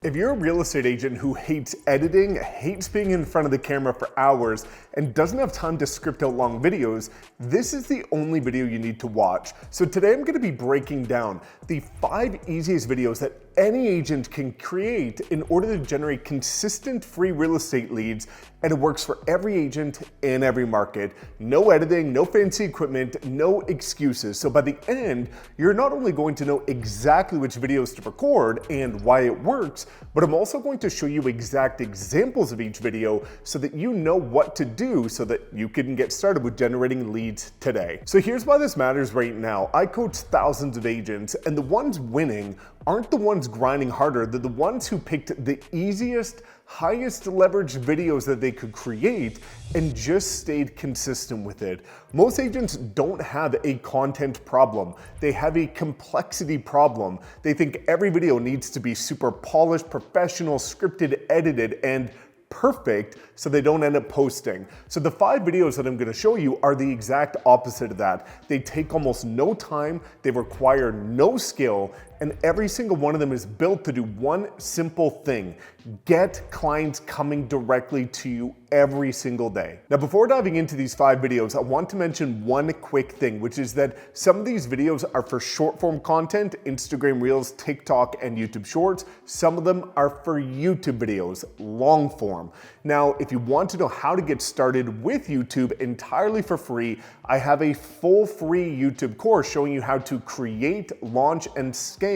If you're a real estate agent who hates editing, hates being in front of the camera for hours, and doesn't have time to script out long videos, this is the only video you need to watch. So today I'm gonna be breaking down the 5 easiest videos that any agent can create in order to generate consistent free real estate leads, and it works for every agent in every market. No editing, no fancy equipment, no excuses. So by the end, you're not only going to know exactly which videos to record and why it works, but I'm also going to show you exact examples of each video so that you know what to do so that you can get started with generating leads today. So here's why this matters right now. I coach thousands of agents, and the ones winning aren't the ones grinding harder. They're the ones who picked the easiest, highest leverage videos that they could create and just stayed consistent with it. Most agents don't have a content problem. They have a complexity problem. They think every video needs to be super polished, professional, scripted, edited, and perfect so they don't end up posting. So the 5 videos that I'm gonna show you are the exact opposite of that. They take almost no time, they require no skill, and every single one of them is built to do one simple thing: get clients coming directly to you every single day. Now, before diving into these 5 videos, I want to mention one quick thing, which is that some of these videos are for short form content, Instagram Reels, TikTok, and YouTube Shorts. Some of them are for YouTube videos, long form. Now, if you want to know how to get started with YouTube entirely for free, I have a full free YouTube course showing you how to create, launch, and scale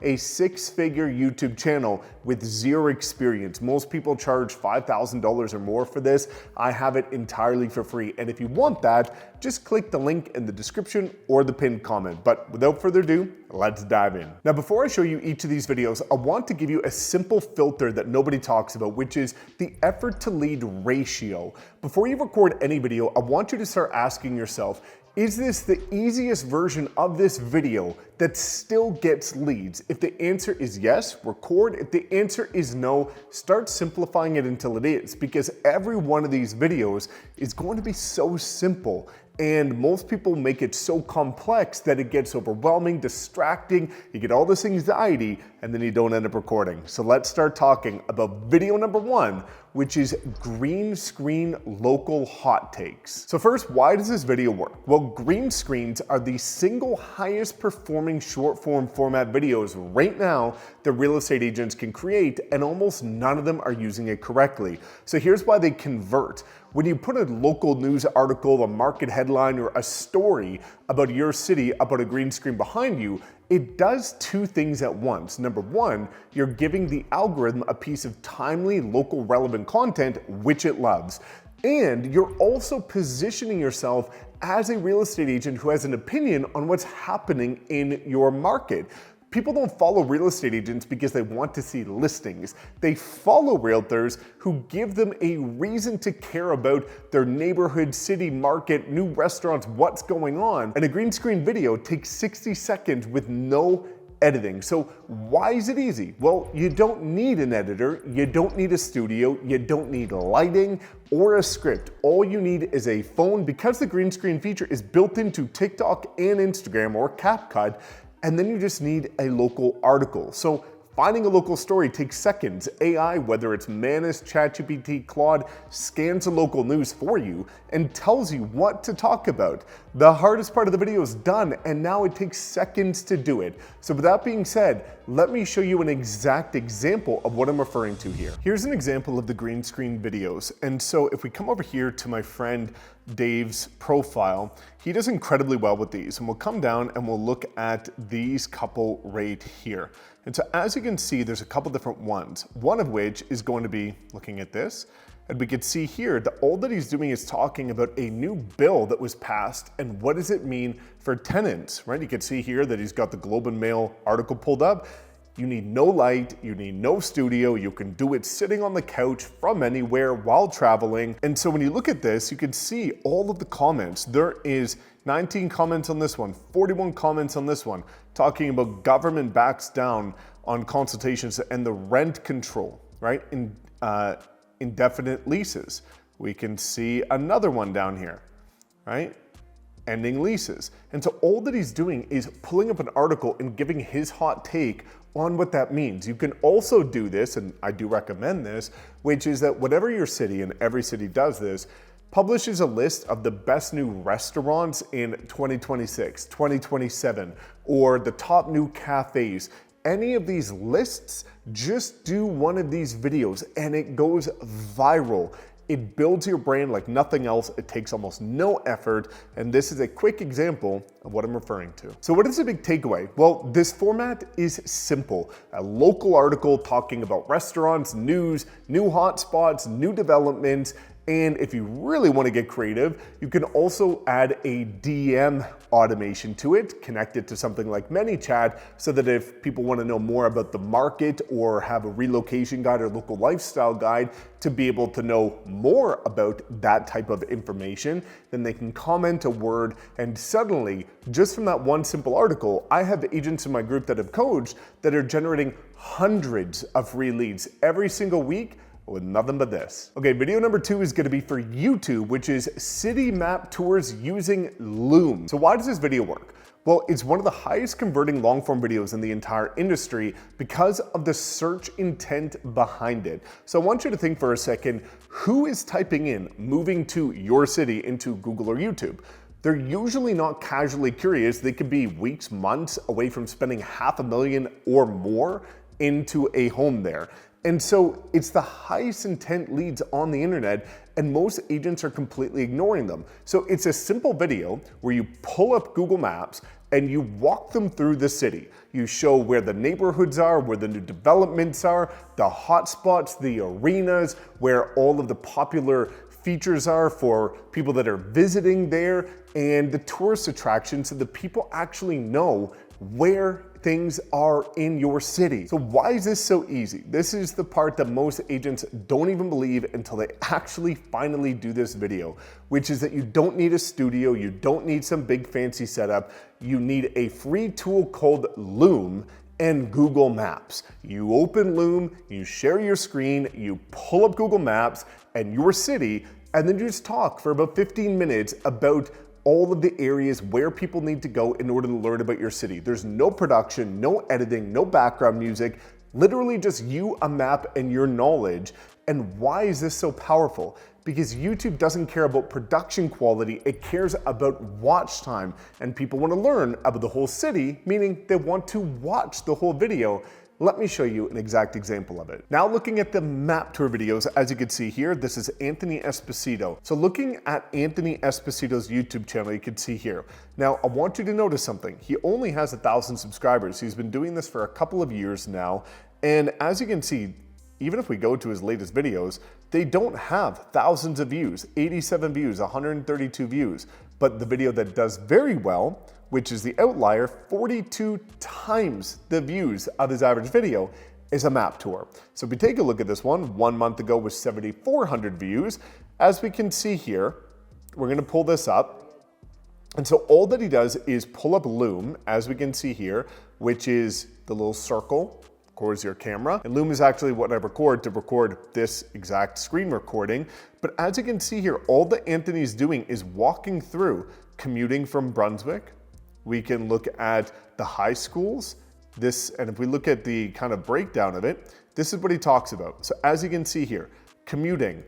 a 6-figure YouTube channel with zero experience. Most people charge $5,000 or more for this. I have it entirely for free. And if you want that, just click the link in the description or the pinned comment. But without further ado, let's dive in. Now, before I show you each of these videos, I want to give you a simple filter that nobody talks about, which is the effort to lead ratio. Before you record any video, I want you to start asking yourself, is this the easiest version of this video that still gets leads? If the answer is yes, record. If the answer is no, start simplifying it until it is, because every one of these videos is going to be so simple. And most people make it so complex that it gets overwhelming, distracting, you get all this anxiety, and then you don't end up recording. So let's start talking about video number 1, which is green screen local hot takes. So first, why does this video work? Well, green screens are the single highest performing short form format videos right now that real estate agents can create, and almost none of them are using it correctly. So here's why they convert. When you put a local news article, a market headline, or a story about your city up on a green screen behind you, it does 2 things at once. Number 1, you're giving the algorithm a piece of timely, local relevant content, which it loves. And you're also positioning yourself as a real estate agent who has an opinion on what's happening in your market. People don't follow real estate agents because they want to see listings. They follow realtors who give them a reason to care about their neighborhood, city, market, new restaurants, what's going on. And a green screen video takes 60 seconds with no editing. So why is it easy? Well, you don't need an editor, you don't need a studio, you don't need lighting or a script. All you need is a phone, because the green screen feature is built into TikTok and Instagram or CapCut. And then you just need a local article. So finding a local story takes seconds. AI, whether it's Manus, ChatGPT, Claude, scans the local news for you and tells you what to talk about. The hardest part of the video is done, and now it takes seconds to do it. So with that being said, let me show you an exact example of what I'm referring to here. Here's an example of the green screen videos. And so if we come over here to my friend Dave's profile, he does incredibly well with these. And we'll come down and we'll look at these couple right here. And so as you can see, there's a couple different ones, one of which is going to be looking at this. And we can see here that all that he's doing is talking about a new bill that was passed and what does it mean for tenants, right? You can see here that he's got the Globe and Mail article pulled up. You need no light, you need no studio, you can do it sitting on the couch from anywhere while traveling. And so when you look at this, you can see all of the comments. There is 19 comments on this one, 41 comments on this one, talking about government backs down on consultations and the rent control, right? Indefinite leases. We can see another one down here, right? Ending leases. And so all that he's doing is pulling up an article and giving his hot take on what that means. You can also do this, and I do recommend this, which is that whatever your city, and every city does this, publishes a list of the best new restaurants in 2026, 2027, or the top new cafes. Any of these lists, just do one of these videos and it goes viral. It builds your brand like nothing else. It takes almost no effort. And this is a quick example of what I'm referring to. So what is the big takeaway? Well, this format is simple. A local article talking about restaurants, news, new hotspots, new developments. And if you really want to get creative, you can also add a DM automation to it, connect it to something like ManyChat, so that if people want to know more about the market or have a relocation guide or local lifestyle guide to be able to know more about that type of information, then they can comment a word, and suddenly, just from that one simple article, I have agents in my group that have coached that are generating hundreds of free leads every single week with nothing but this. Okay, video number 2 is gonna be for YouTube, which is city map tours using Loom. So why does this video work? Well, it's one of the highest converting long form videos in the entire industry because of the search intent behind it. So I want you to think for a second, who is typing in moving to your city into Google or YouTube? They're usually not casually curious. They could be weeks, months away from spending $500,000 or more into a home there. And so it's the highest intent leads on the internet, and most agents are completely ignoring them. So it's a simple video where you pull up Google Maps and you walk them through the city. You show where the neighborhoods are, where the new developments are, the hotspots, the arenas, where all of the popular features are for people that are visiting there, and the tourist attractions so that people actually know where things are in your city. So why is this so easy? This is the part that most agents don't even believe until they actually finally do this video, which is that you don't need a studio, you don't need some big fancy setup, you need a free tool called Loom and Google Maps. You open Loom, you share your screen, you pull up Google Maps and your city, and then you just talk for about 15 minutes about all of the areas where people need to go in order to learn about your city. There's no production, no editing, no background music, literally just you, a map, and your knowledge. And why is this so powerful? Because YouTube doesn't care about production quality, it cares about watch time. And people want to learn about the whole city, meaning they want to watch the whole video. Let me show you an exact example of it. Now looking at the map tour videos, as you can see here, this is Anthony Esposito. So looking at Anthony Esposito's YouTube channel, you can see here. Now I want you to notice something. He only has 1,000 subscribers. He's been doing this for a couple of years now. And as you can see, even if we go to his latest videos, they don't have thousands of views, 87 views, 132 views. But the video that does very well, which is the outlier, 42 times the views of his average video, is a map tour. So if we take a look at this one, 1 month ago was 7,400 views. As we can see here, we're gonna pull this up. And so all that he does is pull up Loom, as we can see here, which is the little circle, records your camera. And Loom is actually what I record to record this exact screen recording. But as you can see here, all that Anthony's doing is walking through commuting from Brunswick. We can look at the high schools. And if we look at the kind of breakdown of it, this is what he talks about. So as you can see here, commuting,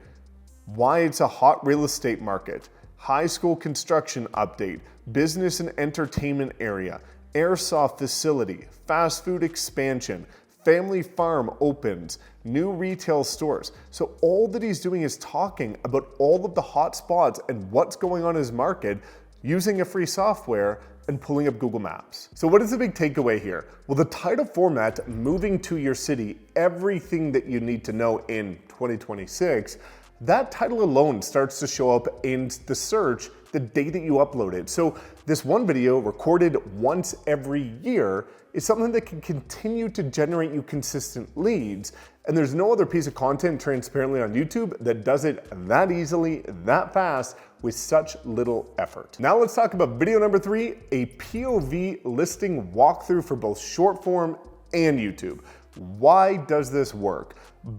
why it's a hot real estate market, high school construction update, business and entertainment area, airsoft facility, fast food expansion, family farm opens, new retail stores. So all that he's doing is talking about all of the hot spots and what's going on in his market using a free software and pulling up Google Maps. So what is the big takeaway here? Well, the title format, moving to your city, everything that you need to know in 2026, that title alone starts to show up in the search the day that you upload it. So this one video recorded once every year is something that can continue to generate you consistent leads. And there's no other piece of content transparently on YouTube that does it that easily, that fast, with such little effort. Now let's talk about video number 3, a POV listing walkthrough for both short form and YouTube. Why does this work?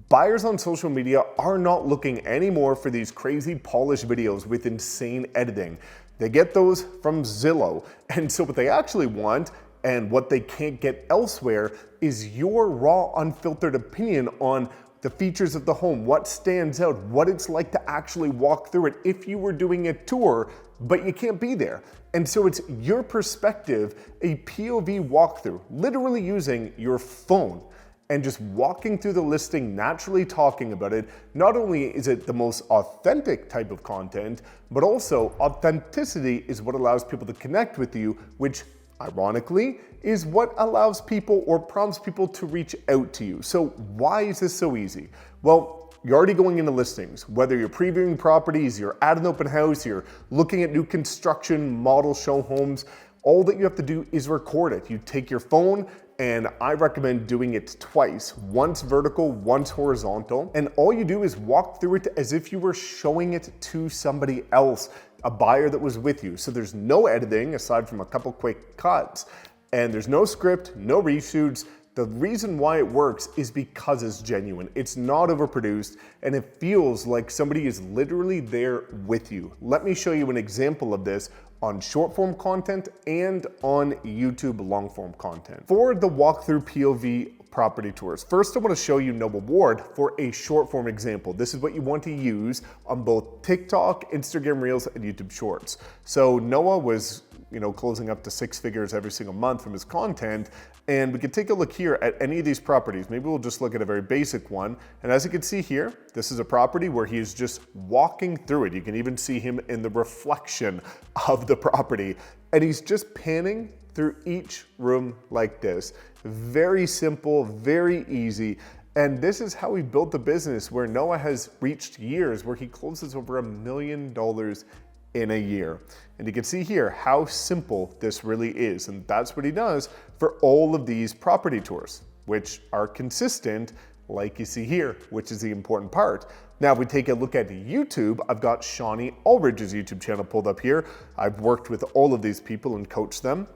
Buyers on social media are not looking anymore for these crazy polished videos with insane editing. They get those from Zillow. And so what they actually want And what they can't get elsewhere is your raw, unfiltered opinion on the features of the home, what stands out, what it's like to actually walk through it if you were doing a tour, but you can't be there. And so it's your perspective, a POV walkthrough, literally using your phone and just walking through the listing, naturally talking about it. Not only is it the most authentic type of content, but also authenticity is what allows people to connect with you, which ironically is what allows people or prompts people to reach out to you. So why is this so easy? Well, you're already going into listings, whether you're previewing properties, you're at an open house, you're looking at new construction, model show homes, all that you have to do is record it. You take your phone, and I recommend doing it twice, once vertical, once horizontal. And all you do is walk through it as if you were showing it to somebody else, a buyer that was with you. So there's no editing aside from a couple quick cuts, and there's no script, no reshoots. The reason why it works is because it's genuine. It's not overproduced, and it feels like somebody is literally there with you. Let me show you an example of this on short form content and on YouTube long form content. For the walkthrough POV property tours, first I want to show you no reward for a short form example. This is what you want to use on both TikTok, Instagram Reels, and YouTube Shorts. So Noah was closing up to 6 figures every single month from his content. And we could take a look here at any of these properties. Maybe we'll just look at a very basic one. And as you can see here, this is a property where he is just walking through it. You can even see him in the reflection of the property. And he's just panning through each room like this. Very simple, very easy. And this is how he built the business, where Noah has reached years where he closes over $1 million in a year. And you can see here how simple this really is. And that's what he does for all of these property tours, which are consistent, like you see here, which is the important part. Now, if we take a look at YouTube, I've got Shawnee Ulridge's YouTube channel pulled up here. I've worked with all of these people and coached them.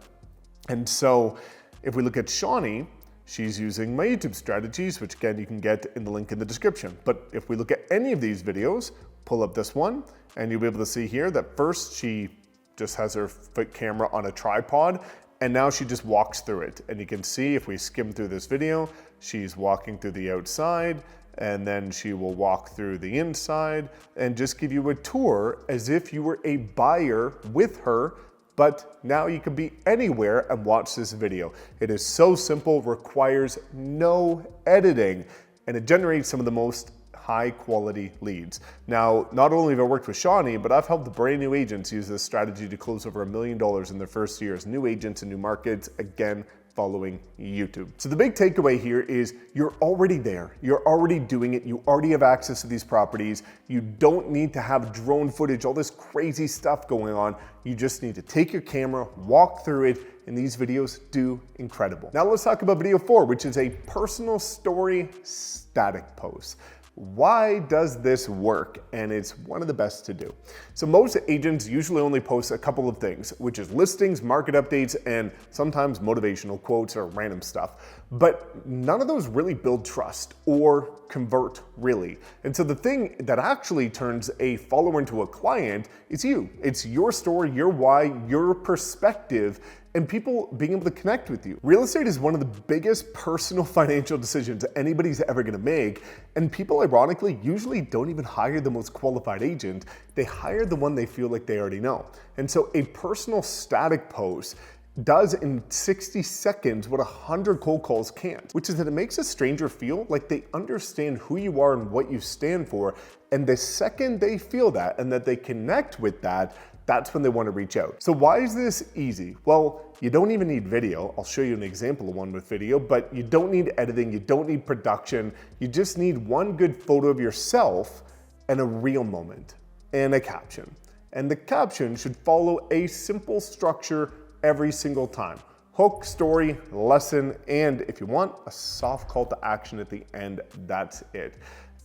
And so if we look at Shawnee, she's using my YouTube strategies, which again, you can get in the link in the description. But if we look at any of these videos, pull up this one, and you'll be able to see here that first she just has her camera on a tripod, and now she just walks through it. And you can see if we skim through this video, she's walking through the outside, and then she will walk through the inside and just give you a tour as if you were a buyer with her. But now you can be anywhere and watch this video. It is so simple, requires no editing, and it generates some of the most high quality leads. Now, not only have I worked with Shawnee, but I've helped brand new agents use this strategy to close over $1 million in their first year as new agents in new markets, again, following YouTube. So the big takeaway here is you're already there. You're already doing it. You already have access to these properties. You don't need to have drone footage, all this crazy stuff going on. You just need to take your camera, walk through it, and these videos do incredible. Now let's talk about video 4, which is a personal story static post. Why does this work? And it's one of the best to do. So most agents usually only post a couple of things, which is listings, market updates, and sometimes motivational quotes or random stuff. But none of those really build trust or convert really. And so the thing that actually turns a follower into a client is you. It's your story, your why, your perspective, and people being able to connect with you. Real estate is one of the biggest personal financial decisions anybody's ever gonna make, and people ironically usually don't even hire the most qualified agent, they hire the one they feel like they already know. And so a personal static post does in 60 seconds what 100 cold calls can't, which is that it makes a stranger feel like they understand who you are and what you stand for, and the second they feel that and that they connect with that, that's when they want to reach out. So why is this easy? Well, you don't even need video. I'll show you an example of one with video, but you don't need editing, you don't need production. You just need one good photo of yourself and a real moment and a caption. And the caption should follow a simple structure every single time. Hook, story, lesson, and if you want, a soft call to action at the end, that's it.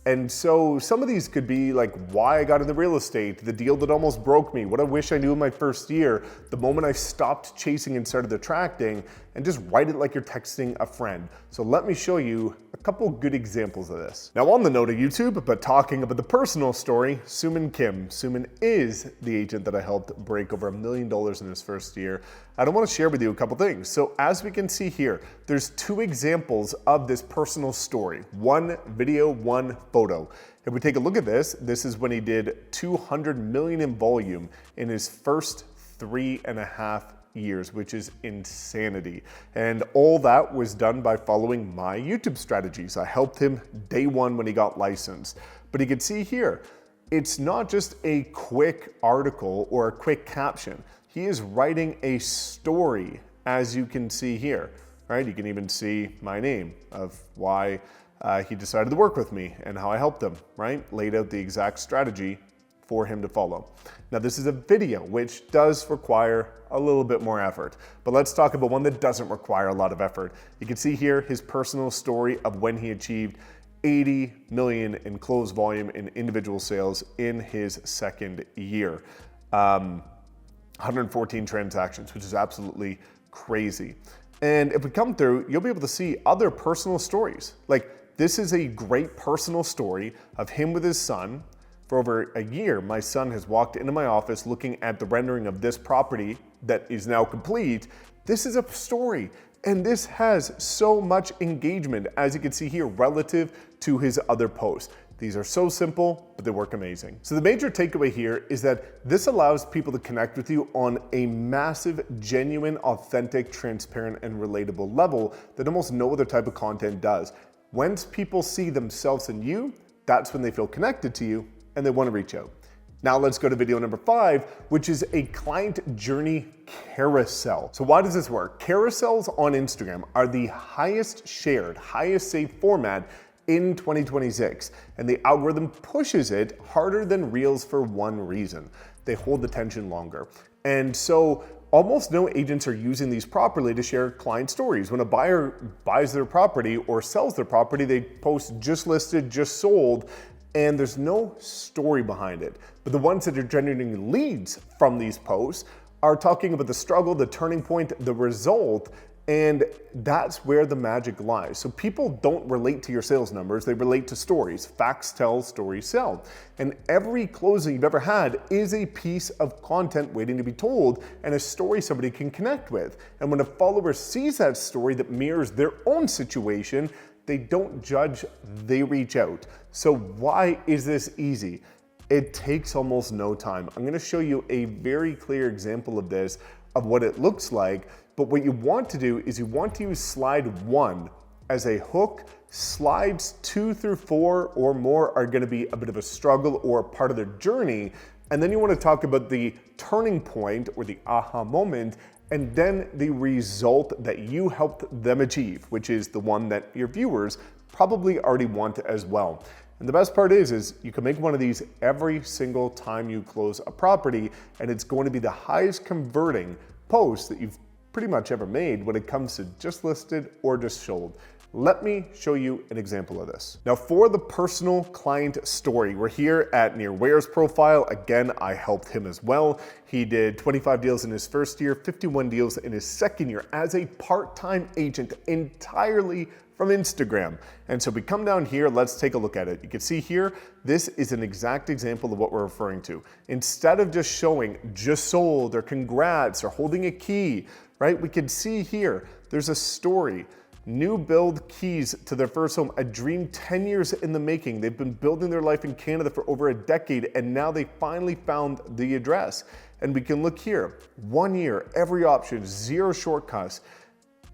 And so some of these could be like why I got into real estate, the deal that almost broke me, what I wish I knew in my first year, the moment I stopped chasing and started attracting, and just write it like you're texting a friend. So let me show you a couple good examples of this. Now on the note of YouTube, but talking about the personal story, Suman Kim. Suman is the agent that I helped break over $1 million in his first year. I want to share with you a couple things. So as we can see here, there's two examples of this personal story. One video, one photo. If we take a look at this, this is when he did 200 million in volume in his first 3.5 years, which is insanity. And all that was done by following my YouTube strategies. I helped him day one when he got licensed. But you can see here, it's not just a quick article or a quick caption. He is writing a story, as you can see here, right? You can even see my name of why he decided to work with me and how I helped him, right? Laid out the exact strategy for him to follow. Now this is a video, which does require a little bit more effort, but let's talk about one that doesn't require a lot of effort. You can see here his personal story of when he achieved 80 million in closed volume in individual sales in his second year. 114 transactions, which is absolutely crazy. And if we come through, you'll be able to see other personal stories. Like this is a great personal story of him with his son. For over a year, my son has walked into my office looking at the rendering of this property that is now complete. This is a story, and this has so much engagement, as you can see here, relative to his other posts. These are so simple, but they work amazing. So the major takeaway here is that this allows people to connect with you on a massive, genuine, authentic, transparent, and relatable level that almost no other type of content does. Once people see themselves in you, that's when they feel connected to you and they want to reach out. Now let's go to video number 5, which is a client journey carousel. So why does this work? Carousels on Instagram are the highest shared, highest saved format in 2026, and the algorithm pushes it harder than Reels for one reason. They hold attention longer. And so almost no agents are using these properly to share client stories. When a buyer buys their property or sells their property, they post just listed, just sold, and there's no story behind it. But the ones that are generating leads from these posts are talking about the struggle, the turning point, the result, and that's where the magic lies. So people don't relate to your sales numbers, they relate to stories. Facts tell, stories sell. And every closing you've ever had is a piece of content waiting to be told and a story somebody can connect with. And when a follower sees that story that mirrors their own situation, they don't judge, they reach out. So why is this easy? It takes almost no time. I'm gonna show you a very clear example of this, of what it looks like. But what you want to do is you want to use slide 1 as a hook. Slides 2 through 4 or more are gonna be a bit of a struggle or a part of their journey. And then you wanna talk about the turning point or the aha moment, and then the result that you helped them achieve, which is the one that your viewers probably already want as well. And the best part is you can make one of these every single time you close a property, and it's going to be the highest converting post that you've pretty much ever made when it comes to just listed or just sold. Let me show you an example of this. Now for the personal client story, we're here at Near Ware's profile. Again, I helped him as well. He did 25 deals in his first year, 51 deals in his second year as a part-time agent entirely from Instagram. And so we come down here, let's take a look at it. You can see here, this is an exact example of what we're referring to. Instead of just showing just sold or congrats or holding a key, right? We can see here, there's a story. New build keys to their first home, a dream 10 years in the making. They've been building their life in Canada for over a decade, and now they finally found the address. And we can look here, 1 year, every option, 0 shortcuts,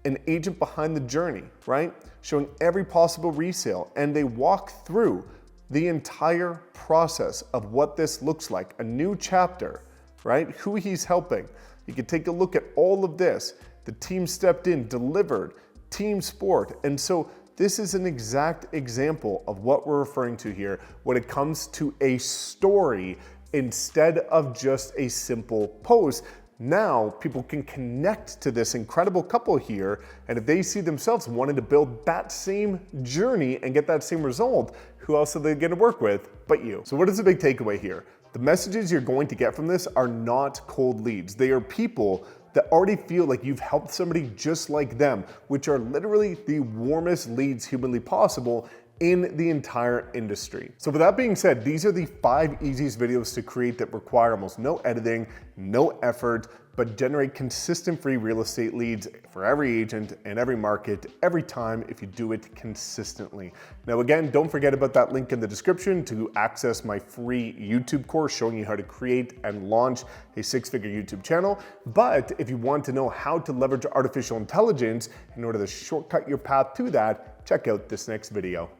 an agent behind the journey, right? Showing every possible resale, and they walk through the entire process of what this looks like, a new chapter, right? Who he's helping. You can take a look at all of this. The team stepped in, delivered, team sport. And so this is an exact example of what we're referring to here when it comes to a story instead of just a simple post. Now people can connect to this incredible couple here, and if they see themselves wanting to build that same journey and get that same result, who else are they going to work with but you? So what is the big takeaway here? The messages you're going to get from this are not cold leads. They are people that already feel like you've helped somebody just like them, which are literally the warmest leads humanly possible in the entire industry. So with that being said, these are the 5 easiest videos to create that require almost no editing, no effort, but generate consistent free real estate leads for every agent and every market every time if you do it consistently. Now again, don't forget about that link in the description to access my free YouTube course showing you how to create and launch a 6-figure YouTube channel. But if you want to know how to leverage artificial intelligence in order to shortcut your path to that, check out this next video.